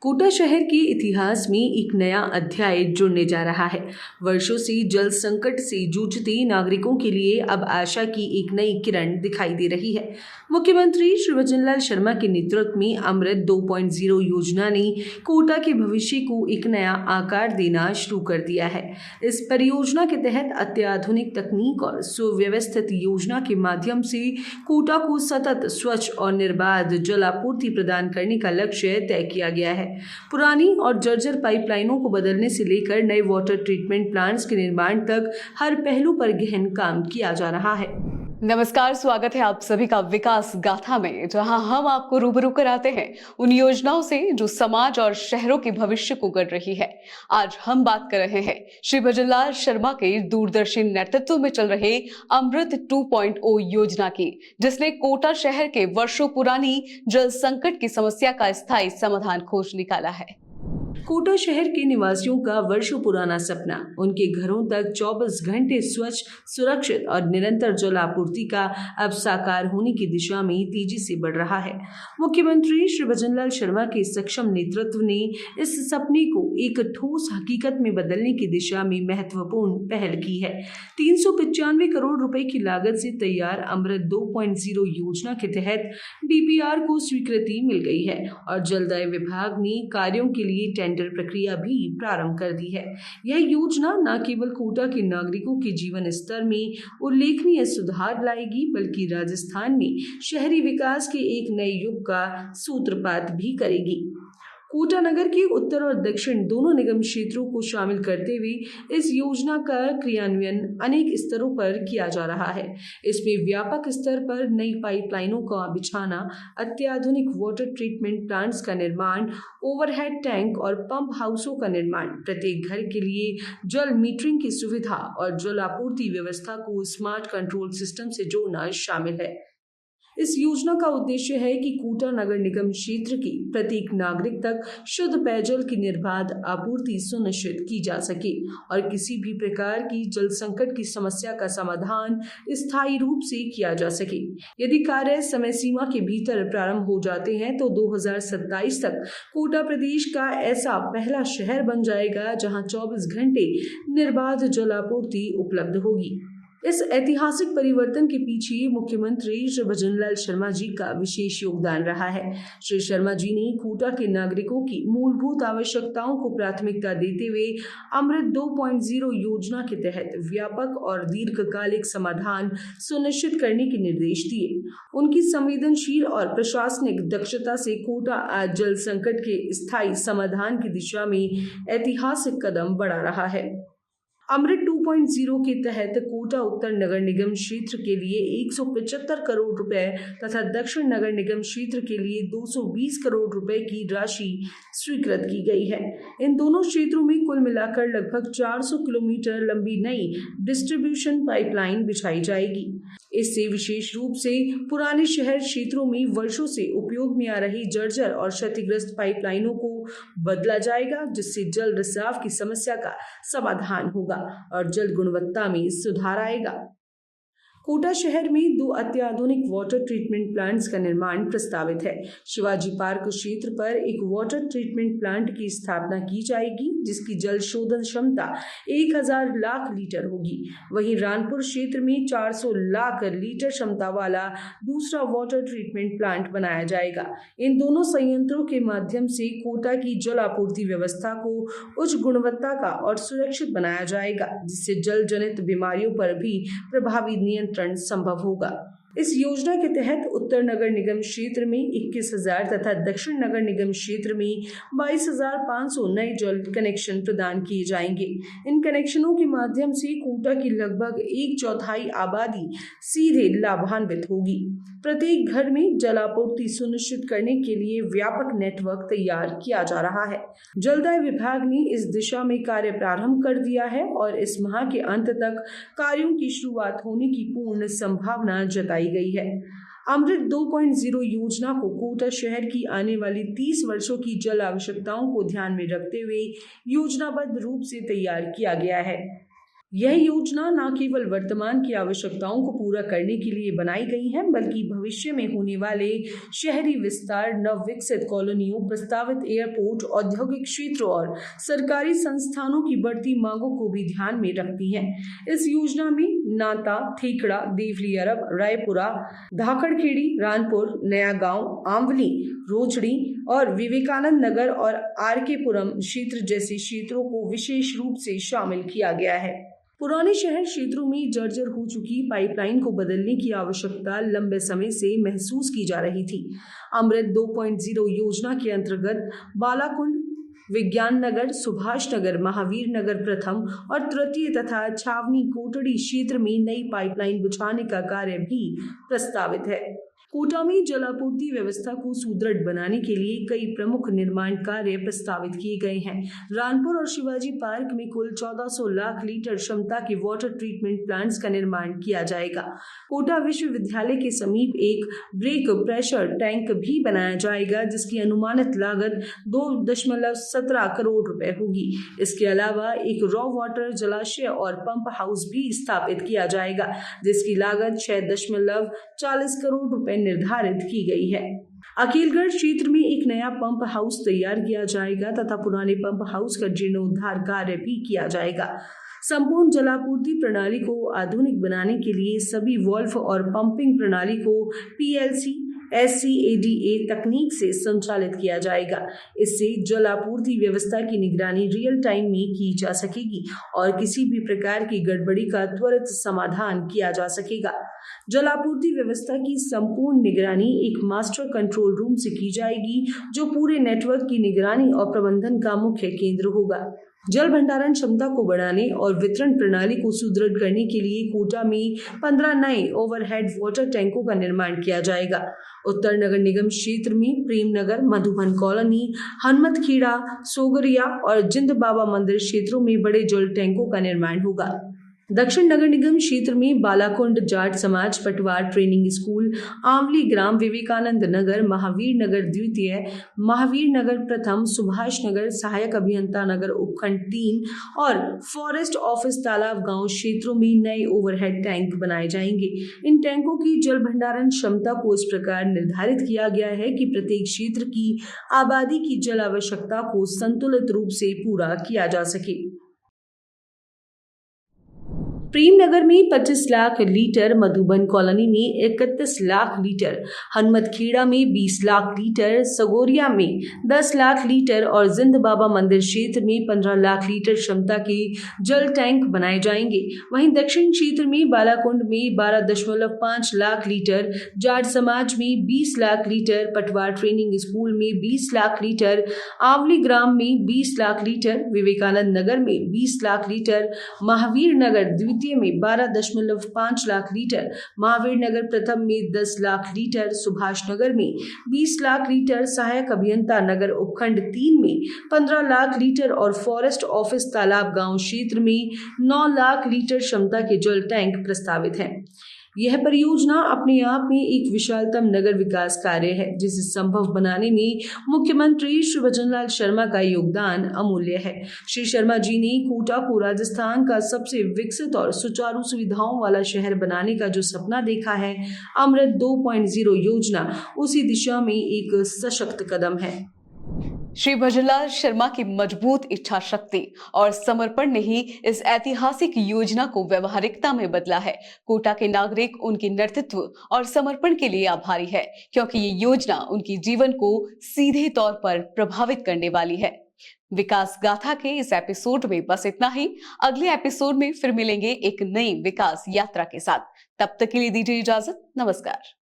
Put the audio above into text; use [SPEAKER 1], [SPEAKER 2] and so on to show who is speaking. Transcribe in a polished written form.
[SPEAKER 1] कोटा शहर के इतिहास में एक नया अध्याय जुड़ने जा रहा है। वर्षों से जल संकट से जूझते नागरिकों के लिए अब आशा की एक नई किरण दिखाई दे रही है। मुख्यमंत्री श्री भजनलाल शर्मा के नेतृत्व में अमृत 2.0 योजना ने कोटा के भविष्य को एक नया आकार देना शुरू कर दिया है। इस परियोजना के तहत अत्याधुनिक तकनीक और सुव्यवस्थित योजना के माध्यम से कोटा को सतत स्वच्छ और निर्बाध जल आपूर्ति प्रदान करने का लक्ष्य तय किया गया है। पुरानी और जर्जर पाइपलाइनों को बदलने से लेकर नए वाटर ट्रीटमेंट प्लांट्स के निर्माण तक हर पहलू पर गहन काम किया जा रहा है।
[SPEAKER 2] नमस्कार, स्वागत है आप सभी का विकास गाथा में, जहां हम आपको रूबरू कराते हैं उन योजनाओं से जो समाज और शहरों के भविष्य को गढ़ रही है। आज हम बात कर रहे हैं श्री भजनलाल शर्मा के दूरदर्शी नेतृत्व में चल रहे अमृत 2.0 योजना की, जिसने कोटा शहर के वर्षों पुरानी जल संकट की समस्या का स्थायी समाधान खोज निकाला है।
[SPEAKER 1] कोटा शहर के निवासियों का वर्षों पुराना सपना उनके घरों तक 24 घंटे स्वच्छ, सुरक्षित और निरंतर जल आपूर्ति का अब साकार होने की दिशा में तेजी से बढ़ रहा है। मुख्यमंत्री श्री भजनलाल शर्मा के सक्षम नेतृत्व ने इस सपने को एक ठोस हकीकत में बदलने की दिशा में महत्वपूर्ण पहल की है। 395 करोड़ रुपए की लागत से तैयार अमृत 2.0 योजना के तहत DPR को स्वीकृति मिल गई है और जलदाय विभाग ने कार्यों के लिए टेंडर प्रक्रिया भी प्रारंभ कर दी है। यह योजना न केवल कोटा के नागरिकों के जीवन स्तर में उल्लेखनीय सुधार लाएगी, बल्कि राजस्थान में शहरी विकास के एक नए युग का सूत्रपात भी करेगी। कोटा नगर के उत्तर और दक्षिण दोनों निगम क्षेत्रों को शामिल करते हुए इस योजना का क्रियान्वयन अनेक स्तरों पर किया जा रहा है। इसमें व्यापक स्तर पर नई पाइपलाइनों का बिछाना, अत्याधुनिक वाटर ट्रीटमेंट प्लांट्स का निर्माण, ओवरहेड टैंक और पंप हाउसों का निर्माण, प्रत्येक घर के लिए जल मीटरिंग की सुविधा और जल आपूर्ति व्यवस्था को स्मार्ट कंट्रोल सिस्टम से जोड़ना शामिल है। इस योजना का उद्देश्य है कि कोटा नगर निगम क्षेत्र के प्रत्येक नागरिक तक शुद्ध पेयजल की निर्बाध आपूर्ति सुनिश्चित की जा सके और किसी भी प्रकार की जल संकट की समस्या का समाधान स्थायी रूप से किया जा सके। यदि कार्य समय सीमा के भीतर प्रारंभ हो जाते हैं तो 2027 तक कोटा प्रदेश का ऐसा पहला शहर बन जाएगा जहां 24 घंटे निर्बाध जल आपूर्ति उपलब्ध होगी। इस ऐतिहासिक परिवर्तन के पीछे मुख्यमंत्री श्री भजनलाल शर्मा जी का विशेष योगदान रहा है। श्री शर्मा जी ने कोटा के नागरिकों की मूलभूत आवश्यकताओं को प्राथमिकता देते हुए अमृत 2.0 योजना के तहत व्यापक और दीर्घकालिक समाधान सुनिश्चित करने के निर्देश दिए। उनकी संवेदनशील और प्रशासनिक दक्षता से कोटा आज जल संकट के स्थायी समाधान की दिशा में ऐतिहासिक कदम बढ़ा रहा है। अमृत 2.0 के तहत कोटा उत्तर नगर निगम क्षेत्र के लिए 175 करोड़ रुपए तथा दक्षिण नगर निगम क्षेत्र के लिए 220 करोड़ रुपए की राशि स्वीकृत की गई है। इन दोनों क्षेत्रों में कुल मिलाकर लगभग 400 किलोमीटर लंबी नई डिस्ट्रीब्यूशन पाइपलाइन बिछाई जाएगी। इससे विशेष रूप से पुराने शहर क्षेत्रों में वर्षों से उपयोग में आ रही जर्जर और क्षतिग्रस्त पाइपलाइनों को बदला जाएगा, जिससे जल रिसाव की समस्या का समाधान होगा और जल गुणवत्ता में सुधार आएगा। कोटा शहर में 2 अत्याधुनिक वाटर ट्रीटमेंट प्लांट्स का निर्माण प्रस्तावित है। शिवाजी पार्क क्षेत्र पर एक वाटर ट्रीटमेंट प्लांट की स्थापना की जाएगी, जिसकी जल शोधन क्षमता 1000 लाख लीटर होगी। वहीं रानपुर क्षेत्र में 400 लाख लीटर क्षमता वाला दूसरा वाटर ट्रीटमेंट प्लांट बनाया जाएगा। इन दोनों संयंत्रों के माध्यम से कोटा की जल आपूर्ति व्यवस्था को उच्च गुणवत्ता का और सुरक्षित बनाया जाएगा, जिससे जल जनित बीमारियों पर भी प्रभावी नियंत्रण संभव होगा। इस योजना के तहत उत्तर नगर निगम क्षेत्र में 21,000 तथा दक्षिण नगर निगम क्षेत्र में 22,500 नए जल कनेक्शन प्रदान किए जाएंगे। इन कनेक्शनों के माध्यम से कोटा की लगभग 1/4 आबादी सीधे लाभान्वित होगी। प्रत्येक घर में जल आपूर्ति सुनिश्चित करने के लिए व्यापक नेटवर्क तैयार किया जा रहा है। जलदाय विभाग ने इस दिशा में कार्य प्रारंभ कर दिया है और इस माह के अंत तक कार्यों की शुरुआत होने की पूर्ण संभावना जताई गई है। अमृत 2.0 योजना को कोटा शहर की आने वाली 30 वर्षों की जल आवश्यकताओं को ध्यान में रखते हुए योजनाबद्ध रूप से तैयार किया गया है। यह योजना न केवल वर्तमान की आवश्यकताओं को पूरा करने के लिए बनाई गई है, बल्कि भविष्य में होने वाले शहरी विस्तार, नव विकसित कॉलोनियों, प्रस्तावित एयरपोर्ट, औद्योगिक क्षेत्रों और सरकारी संस्थानों की बढ़ती मांगों को भी ध्यान में रखती है। इस योजना में नाता, थेकड़ा, देवली अरब, रायपुरा, धाकड़खेड़ी, रानपुर, नया गांव, आंवली, रोजड़ी और विवेकानंद नगर और आरके पुरम क्षेत्र जैसे क्षेत्रों को विशेष रूप से शामिल किया गया है। पुराने शहर क्षेत्रों में जर्जर हो चुकी पाइपलाइन को बदलने की आवश्यकता लंबे समय से महसूस की जा रही थी। अमृत 2.0 योजना के अंतर्गत बालाकुंड, विज्ञान नगर, सुभाष नगर, महावीर नगर प्रथम और तृतीय तथा छावनी कोटड़ी क्षेत्र में नई पाइपलाइन बिछाने का कार्य भी प्रस्तावित है। कोटा में जलापूर्ति व्यवस्था को सुदृढ़ बनाने के लिए कई प्रमुख निर्माण कार्य प्रस्तावित किए गए हैं। रानपुर और शिवाजी पार्क में कुल 1400 लाख लीटर क्षमता के वाटर ट्रीटमेंट प्लांट्स का निर्माण किया जाएगा। कोटा विश्वविद्यालय के समीप एक ब्रेक प्रेशर टैंक भी बनाया जाएगा, जिसकी अनुमानित लागत 2.17 करोड़ रुपए होगी। इसके अलावा एक रॉ वाटर जलाशय और पंप हाउस भी स्थापित किया जाएगा, जिसकी लागत 6.40 करोड़ रुपए निर्धारित की गई है। अकीलगढ़ क्षेत्र में एक नया पंप हाउस तैयार किया जाएगा तथा पुराने पंप हाउस का जीर्णोद्धार कार्य भी किया जाएगा। संपूर्ण जलापूर्ति प्रणाली को आधुनिक बनाने के लिए सभी वाल्व और पंपिंग प्रणाली को PLC SCADA तकनीक से संचालित किया जाएगा। इससे जल आपूर्ति व्यवस्था की निगरानी रियल टाइम में की जा सकेगी और किसी भी प्रकार की गड़बड़ी का त्वरित समाधान किया जा सकेगा। जल आपूर्ति व्यवस्था की संपूर्ण निगरानी एक मास्टर कंट्रोल रूम से की जाएगी, जो पूरे नेटवर्क की निगरानी और प्रबंधन का मुख्य केंद्र होगा। जल भंडारण क्षमता को बढ़ाने और वितरण प्रणाली को सुदृढ़ करने के लिए कोटा में 15 नए ओवरहेड वाटर टैंकों का निर्माण किया जाएगा। उत्तर नगर निगम क्षेत्र में प्रेम नगर, मधुबन कॉलोनी, हनुमतखेड़ा, सोगरिया और जिंद बाबा मंदिर क्षेत्रों में बड़े जल टैंकों का निर्माण होगा। दक्षिण नगर निगम क्षेत्र में बालाकुंड, जाट समाज, पटवार ट्रेनिंग स्कूल, आंवली ग्राम, विवेकानंद नगर, महावीर नगर द्वितीय, महावीर नगर प्रथम, सुभाष नगर, सहायक अभियंता नगर उपखंड 3 और फॉरेस्ट ऑफिस तालाब गांव क्षेत्रों में नए ओवरहेड टैंक बनाए जाएंगे। इन टैंकों की जल भंडारण क्षमता को इस प्रकार निर्धारित किया गया है कि प्रत्येक क्षेत्र की आबादी की जल आवश्यकता को संतुलित रूप से पूरा किया जा सके। प्रेमनगर में 25 लाख लीटर, मधुबन कॉलोनी में 31 लाख लीटर, हनुमतखेड़ा में 20 लाख लीटर, सगोरिया में 10 लाख लीटर और जिंद बाबा मंदिर क्षेत्र में 15 लाख लीटर क्षमता के जल टैंक बनाए जाएंगे। वहीं दक्षिण क्षेत्र में बालाकुंड में 12.5 लाख लीटर, जाट समाज में 20 लाख लीटर, पटवार ट्रेनिंग स्कूल में 20 लाख लीटर, आंवली ग्राम में 20 लाख लीटर, विवेकानंद नगर में 20 लाख लीटर, महावीर नगर द्वितीय में 12.5 लाख लीटर, महावीर नगर प्रथम में 10 लाख लीटर, सुभाष नगर में 20 लाख लीटर, सहायक अभियंता नगर उपखंड 3 में 15 लाख लीटर और फॉरेस्ट ऑफिस तालाब गांव क्षेत्र में 9 लाख लीटर क्षमता के जल टैंक प्रस्तावित हैं। यह परियोजना अपने आप में एक विशालतम नगर विकास कार्य है, जिसे संभव बनाने में मुख्यमंत्री श्री भजनलाल शर्मा का योगदान अमूल्य है। श्री शर्मा जी ने कोटा को राजस्थान का सबसे विकसित और सुचारू सुविधाओं वाला शहर बनाने का जो सपना देखा है, अमृत 2.0 योजना उसी दिशा में एक सशक्त कदम है।
[SPEAKER 2] श्री भजनलाल शर्मा की मजबूत इच्छा शक्ति और समर्पण ने ही इस ऐतिहासिक योजना को व्यवहारिकता में बदला है। कोटा के नागरिक उनके नेतृत्व और समर्पण के लिए आभारी है, क्योंकि ये योजना उनके जीवन को सीधे तौर पर प्रभावित करने वाली है। विकास गाथा के इस एपिसोड में बस इतना ही। अगले एपिसोड में फिर मिलेंगे एक नई विकास यात्रा के साथ। तब तक के लिए दीजिए इजाजत। नमस्कार।